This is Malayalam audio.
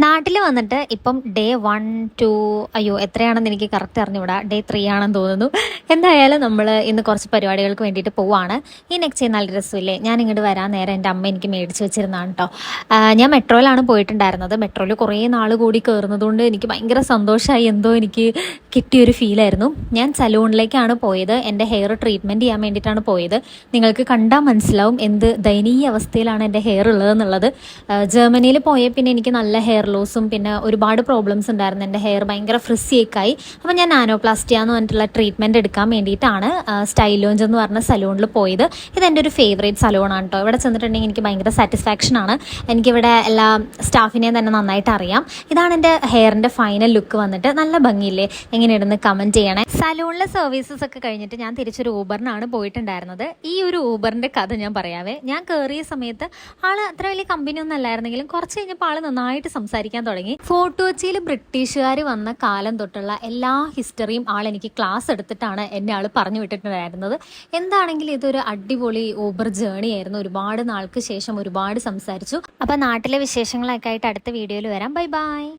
നാട്ടിൽ വന്നിട്ട് ഇപ്പം ഡേ 1, 2 അയ്യോ എത്രയാണെന്ന് എനിക്ക് കറക്റ്റ് അറിഞ്ഞുകൂടാ, ഡേ 3 ആണെന്ന് തോന്നുന്നു. എന്തായാലും നമ്മൾ ഇന്ന് കുറച്ച് പരിപാടികൾക്ക് വേണ്ടിയിട്ട് പോവാണ്. ഈ നെക്സ്റ്റ് നല്ല രസമില്ലേ, ഞാൻ ഇങ്ങോട്ട് വരാൻ നേരം എൻ്റെ അമ്മ എനിക്ക് മേടിച്ച് വെച്ചിരുന്നതാണ് കേട്ടോ. ഞാൻ മെട്രോയിലാണ് പോയിട്ടുണ്ടായിരുന്നത്. മെട്രോയിൽ കുറേ നാൾ കൂടി കയറുന്നതുകൊണ്ട് എനിക്ക് ഭയങ്കര സന്തോഷമായി, എന്തോ എനിക്ക് കിട്ടിയൊരു ഫീലായിരുന്നു. ഞാൻ സലൂണിലേക്കാണ് പോയത്, എൻ്റെ ഹെയർ ട്രീറ്റ്മെൻറ്റ് ചെയ്യാൻ വേണ്ടിയിട്ടാണ് പോയത്. നിങ്ങൾക്ക് കണ്ടാൽ മനസ്സിലാവും എന്ത് ദയനീയ അവസ്ഥയിലാണ് എൻ്റെ ഹെയർ ഉള്ളതെന്നുള്ളത്. ജർമ്മനിയിൽ പോയ പിന്നെ എനിക്ക് നല്ല ഹെയർ ലോസും പിന്നെ ഒരുപാട് പ്രോബ്ലംസ് ഉണ്ടായിരുന്നു. എൻ്റെ ഹെയർ ഭയങ്കര ഫ്രിസിയൊക്കെയായി. അപ്പോൾ ഞാൻ നാനോപ്ലാസ്റ്റിയ എന്ന് പറഞ്ഞിട്ടുള്ള ട്രീറ്റ്മെൻറ്റ് എടുക്കാൻ വേണ്ടിയിട്ടാണ് സ്റ്റൈൽ ലോഞ്ച് എന്ന് പറഞ്ഞ സലൂണിൽ പോയത്. ഇതെൻ്റെ ഒരു ഫേവറേറ്റ് സലൂണാണ് കേട്ടോ. ഇവിടെ ചെന്നിട്ടുണ്ടെങ്കിൽ എനിക്ക് ഭയങ്കര സാറ്റിസ്ഫാക്ഷനാണ്. എനിക്കിവിടെ എല്ലാ സ്റ്റാഫിനെയും തന്നെ നന്നായിട്ട് അറിയാം. ഇതാണ് എൻ്റെ ഹെയറിൻ്റെ ഫൈനൽ ലുക്ക് വന്നിട്ട്. നല്ല ഭംഗിയില്ലേ, എങ്ങനെയാണെന്ന് കമൻറ്റ് ചെയ്യണേ. സലൂണിലെ സർവീസസ് ഒക്കെ കഴിഞ്ഞിട്ട് ഞാൻ തിരിച്ചൊരു ഊബറിനാണ് പോയിട്ടുണ്ടായിരുന്നത്. ഈ ഒരു ഊബറിൻ്റെ കഥ ഞാൻ പറയാവേ. ഞാൻ കയറിയ സമയത്ത് ആൾ അത്ര വലിയ കമ്പനിയൊന്നും അല്ലായിരുന്നെങ്കിലും കുറച്ച് കഴിഞ്ഞപ്പോൾ ആൾ നന്നായിട്ട് സംസാരിക്കാൻ തുടങ്ങി. ഫോർട്ട് കൊച്ചിയിൽ ബ്രിട്ടീഷുകാർ വന്ന കാലം തൊട്ടുള്ള എല്ലാ ഹിസ്റ്ററിയും ആൾ എനിക്ക് ക്ലാസ് എടുത്തിട്ടാണ് എന്നെ ആൾ പറഞ്ഞു വിട്ടിട്ടുണ്ടായിരുന്നത്. എന്താണെങ്കിലും ഇതൊരു അടിപൊളി ഊബർ ജേണി ആയിരുന്നു. ഒരുപാട് നാൾക്ക് ശേഷം ഒരുപാട് സംസാരിച്ചു. അപ്പോൾ നാട്ടിലെ വിശേഷങ്ങളൊക്കെ ആയിട്ട് അടുത്ത വീഡിയോയിൽ വരാം. Bye bye.